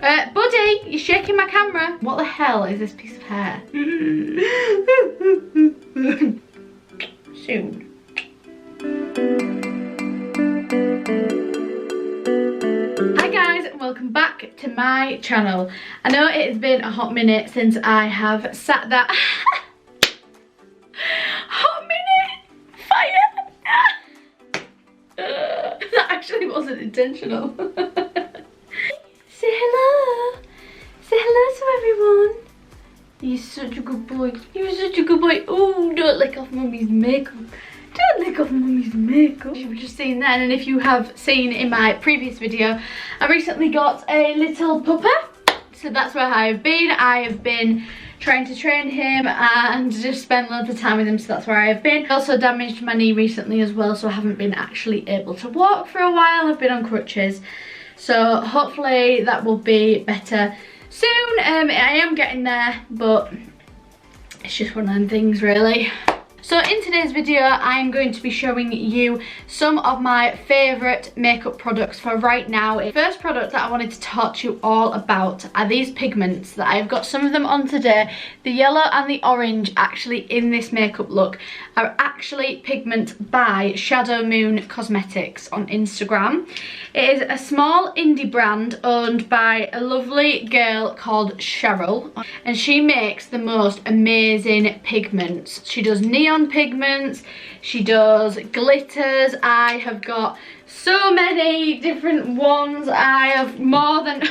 Buddy, you're shaking my camera. What the hell is this piece of hair? Soon. Hi guys, and welcome back to my channel. I know it has been a hot minute since I have sat that hot minute fire. That actually wasn't intentional. Say hello. Say hello to everyone. You're such a good boy. You're such a good boy. Oh, don't lick off mummy's makeup. Don't lick off mummy's makeup. You were just seeing that, and if you have seen in my previous video, I recently got a little pupper. So that's where I have been. I have been trying to train him and just spend loads of time with him, so that's where I have been. I also damaged my knee recently as well, so I haven't been actually able to walk for a while. I've been on crutches. So hopefully that will be better soon. I am getting there, but it's just one of them things really. So in today's video, I'm going to be showing you some of my favourite makeup products for right now. The first product that I wanted to talk to you all about are these pigments that I've got some of them on today. The yellow and the orange actually in this makeup look are actually pigment by Shadow Moon Cosmetics on Instagram. It is a small indie brand owned by a lovely girl called Cheryl, and she makes the most amazing pigments. She does neon pigments, she does glitters. I have got so many different ones. I have more than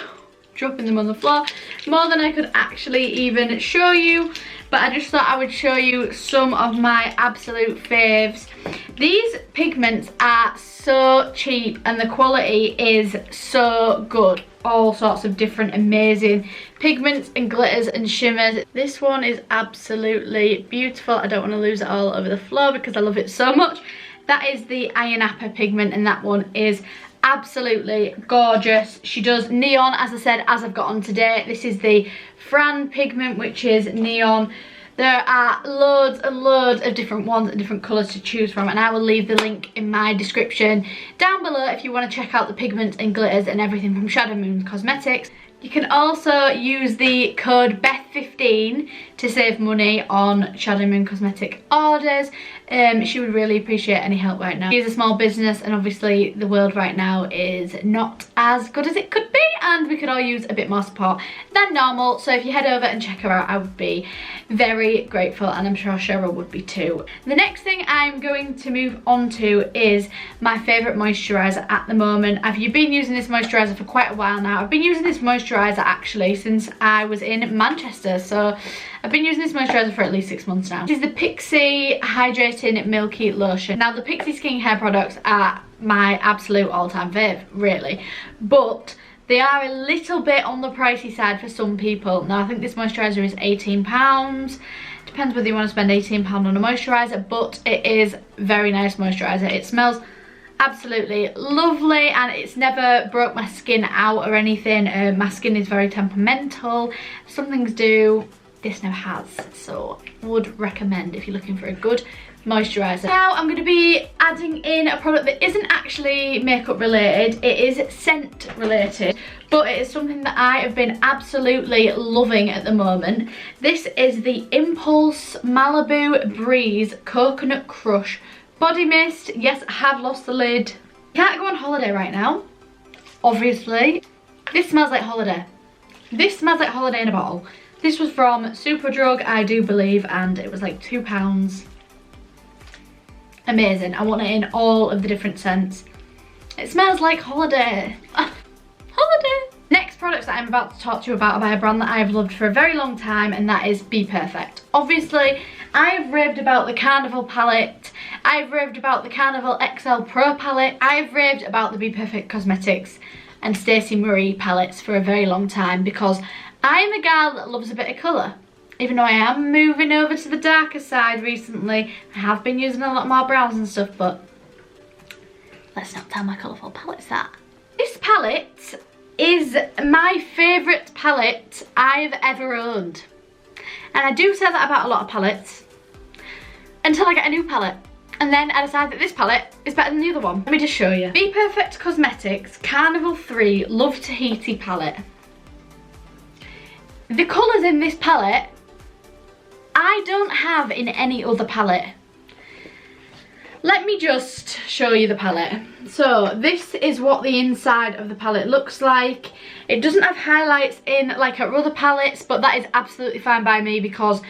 dropping them on the floor, more than I could actually even show you, but I just thought I would show you some of my absolute faves. These pigments are so cheap and the quality is so good. All sorts of different amazing pigments and glitters and shimmers. This one is absolutely beautiful. I don't want to lose it all over the floor because I love it so much. That is the Iron Apple pigment, and that one is absolutely gorgeous. She does neon, as I said, as I've got on today. This is the Fran pigment, which is neon. There are loads and loads of different ones and different colours to choose from, and I will leave the link in my description down below if you want to check out the pigments and glitters and everything from Shadow Moon Cosmetics. You can also use the code BETH15 to save money on Shadow Moon Cosmetic orders. She would really appreciate any help right now. She is a small business, and obviously the world right now is not as good as it could be, and we could all use a bit more support than normal. So if you head over and check her out, I would be very grateful, and I'm sure Cheryl would be too. The next thing I'm going to move on to is my favourite moisturiser at the moment. I've been using this moisturiser for quite a while now. I've been using this moisturiser actually since I was in Manchester, so I've been using this moisturiser for at least 6 months now. This is the Pixi Hydrating Milky Lotion. Now the Pixi skincare products are my absolute all-time fave, really, but they are a little bit on the pricey side for some people. Now I think this moisturiser is £18. Depends whether you want to spend £18 on a moisturiser, but it is very nice moisturiser. It smells absolutely lovely, and it's never broke my skin out or anything. My skin is very temperamental. Some things do, this never has, so would recommend if you're looking for a good moisturiser. Now I'm going to be adding in a product that isn't actually makeup related. It is scent related, but it is something that I have been absolutely loving at the moment. This is the Impulse Malibu Breeze Coconut Crush Body Mist. Yes, I have lost the lid. Can't go on holiday right now, obviously. This smells like holiday. This smells like holiday in a bottle. This was from Superdrug, I do believe, and it was like £2. Amazing. I want it in all of the different scents. It smells like holiday. Holiday. Next products that I'm about to talk to you about are by a brand that I've loved for a very long time, and that is BPerfect. Obviously, I've raved about the Carnival palette. I've raved about the Carnival XL Pro palette. I've raved about the BPerfect Cosmetics and Stacey Marie palettes for a very long time, because I'm a gal that loves a bit of colour. Even though I am moving over to the darker side recently, I have been using a lot more browns and stuff, but let's not tell my colourful palettes that. This palette is my favourite palette I've ever owned. And I do say that about a lot of palettes, until I get a new palette. And then I decide that this palette is better than the other one. Let me just show you. BPerfect Cosmetics Carnival 3 Love Tahiti palette. the colours in this palette, I don't have in any other palette. Let me just show you the palette. So this is what the inside of the palette looks like. It doesn't have highlights in like our other palettes, but that is absolutely fine by me because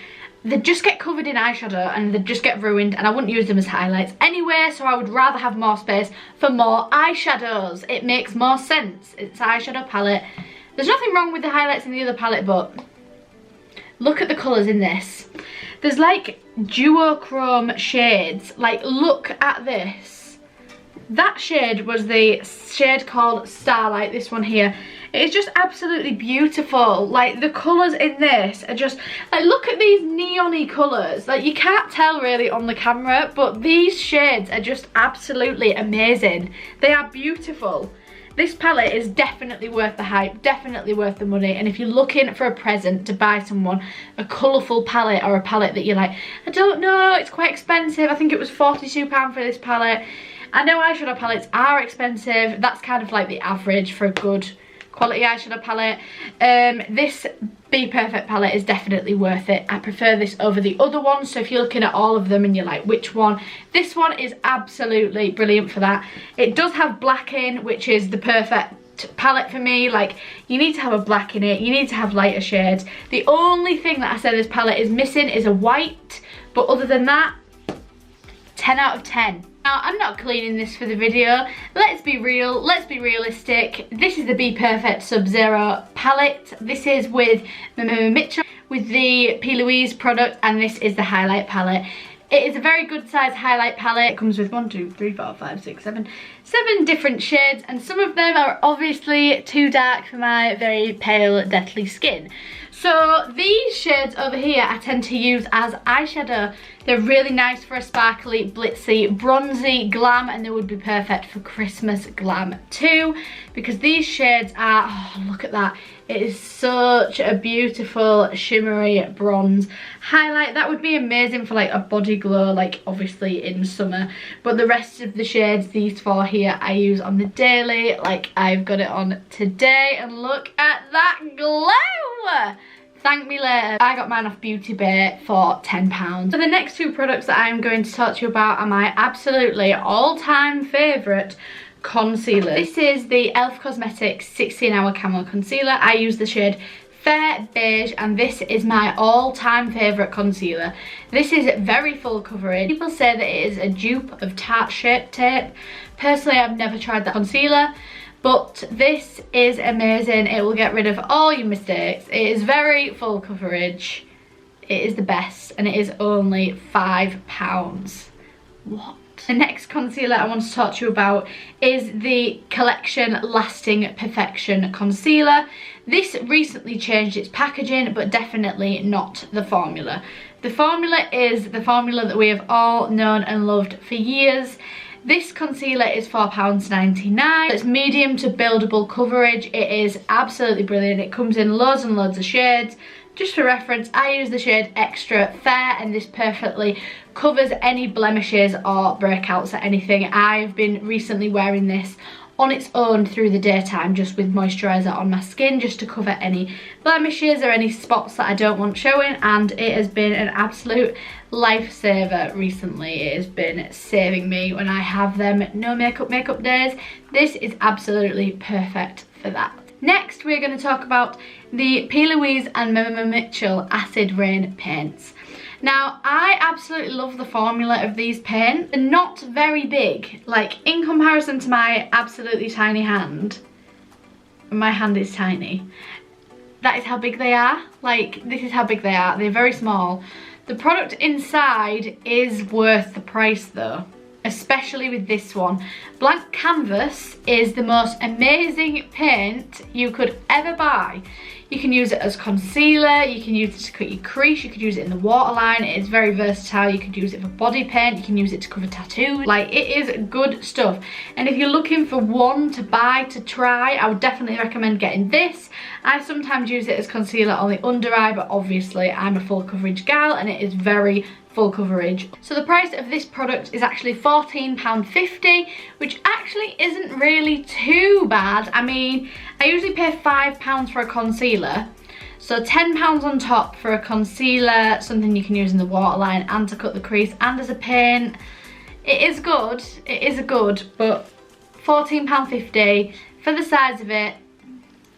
they just get covered in eyeshadow and they just get ruined, and I wouldn't use them as highlights anyway, so I would rather have more space for more eyeshadows. It makes more sense. It's an eyeshadow palette. There's nothing wrong with the highlights in the other palette, but look at the colours in this. There's like duochrome shades. Like, look at this. That shade was the shade called Starlight, this one here. It's just absolutely beautiful. Like, the colours in this are just, like, look at these neon-y colours. Like, you can't tell really on the camera, but these shades are just absolutely amazing. They are beautiful. This palette is definitely worth the hype, definitely worth the money, and if you're looking for a present to buy someone a colourful palette, or a palette that you're like, I don't know, it's quite expensive, I think it was £42 for this palette. I know eyeshadow palettes are expensive, that's kind of like the average for a good quality eyeshadow palette. This Be Perfect palette is definitely worth it. I prefer this over the other ones, so if you're looking at all of them and you're like, which one? This one is absolutely brilliant for that. It does have black in, which is the perfect palette for me. Like, you need to have a black in it, you need to have lighter shades. The only thing that I say this palette is missing is a white, but other than that, 10 out of 10. Now, I'm not cleaning this for the video. Let's be real, let's be realistic. This is the Be Perfect Sub-Zero palette. This is with Mitchell, with the P. Louise product, and this is the highlight palette. It is a very good size highlight palette. It comes with 1, 2, 3, 4, 5, 6, 7 different shades, and some of them are obviously too dark for my very pale, deathly skin. So these shades over here I tend to use as eyeshadow. They're really nice for a sparkly, blitzy, bronzy glam, and they would be perfect for Christmas glam too, because these shades are, oh, look at that. It is such a beautiful shimmery bronze highlight. That would be amazing for like a body glow, like obviously in summer. But the rest of the shades, these four here, I use on the daily. Like, I've got it on today, and look at that glow! Thank me later. I got mine off Beauty Bay for £10. So the next two products that I'm going to talk to you about are my absolutely all-time favourite concealers. This is the e.l.f. Cosmetics 16-Hour Camo Concealer. I use the shade Fair Beige, and this is my all-time favourite concealer. This is very full coverage. People say that it is a dupe of Tarte Shape Tape. Personally, I've never tried that concealer, but this is amazing. It will get rid of all your mistakes. It is very full coverage. It is the best, and it is only £5. What? The next concealer I want to talk to you about is the Collection Lasting Perfection Concealer. This recently changed its packaging, but definitely not the formula. The formula is the formula that we have all known and loved for years. This concealer is £4.99. It's medium to buildable coverage. It is absolutely brilliant. It comes in loads and loads of shades. Just for reference, I use the shade Extra Fair, and this perfectly covers any blemishes or breakouts or anything. I've been recently wearing this on its own through the daytime, just with moisturiser on my skin, just to cover any blemishes or any spots that I don't want showing, and it has been an absolute lifesaver recently. It has been saving me when I have them no makeup days. This is absolutely perfect for that. Next, we're going to talk about the P. Louise and Mitchell Acid Rain paints. Now, I absolutely love the formula of these paints. They're not very big, like in comparison to my absolutely tiny hand. My hand is tiny. That is how big they are. Like, this is how big they are. They're very small. The product inside is worth the price though, especially with this one. Blank Canvas is the most amazing paint you could ever buy. You can use it as concealer, you can use it to cut your crease, you could use it in the waterline. It is very versatile. You could use it for body paint, you can use it to cover tattoos. Like, it is good stuff. And if you're looking for one to buy, to try, I would definitely recommend getting this. I sometimes use it as concealer on the under eye, but obviously I'm a full coverage gal, and it is very full coverage. So the price of this product is actually £14.50, which actually isn't really too bad. I mean, I usually pay £5 for a concealer, So £10 on top for a concealer, something you can use in the waterline and to cut the crease and as a paint. It is good, but £14.50 for the size of it.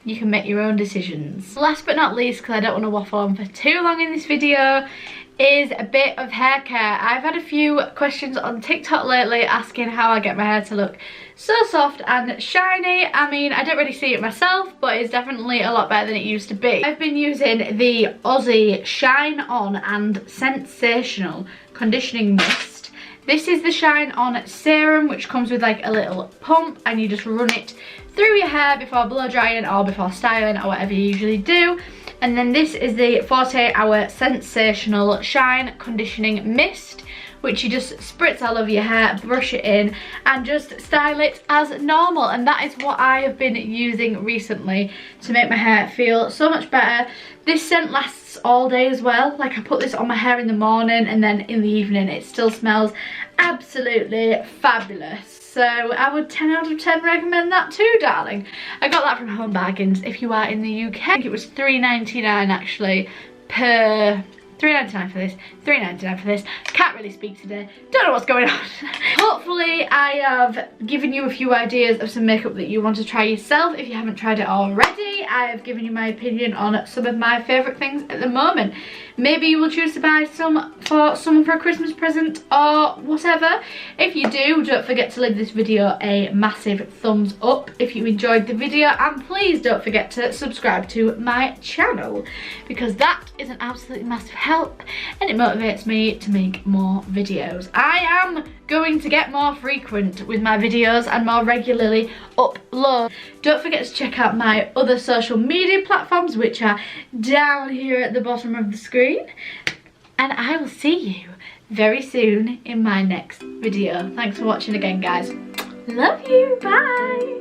You can make your own decisions. Last but not least, because I don't want to waffle on for too long in this video, is a bit of hair care. I've had a few questions on TikTok lately asking how I get my hair to look so soft and shiny. I mean, I don't really see it myself, but it's definitely a lot better than it used to be. I've been using the Aussie Shine On and Sensational Conditioning Mist. This is the Shine On serum, which comes with like a little pump, and you just run it through your hair before blow drying or before styling or whatever you usually do. And then this is the 48-hour Sensational Shine Conditioning Mist, which you just spritz all over your hair, brush it in, and just style it as normal. And that is what I have been using recently to make my hair feel so much better. This scent lasts all day as well. Like, I put this on my hair in the morning, and then in the evening it still smells absolutely fabulous. So I would 10 out of 10 recommend that too, darling. I got that from Home Bargains if you are in the UK. I think it was £3.99 actually per... £3.99 for this, £3.99 for this. Can't really speak today, don't know what's going on. Hopefully I have given you a few ideas of some makeup that you want to try yourself if you haven't tried it already. I have given you my opinion on some of my favourite things at the moment. Maybe you will choose to buy some for someone for a Christmas present or whatever. If you do, don't forget to leave this video a massive thumbs up if you enjoyed the video, and please don't forget to subscribe to my channel, because that is an absolutely massive help and it motivates me to make more videos. I am going to get more frequent with my videos and more regularly upload. Don't forget to check out my other social media platforms, which are down here at the bottom of the screen, and I will see you very soon in my next video. Thanks for watching again, guys. Love you, bye.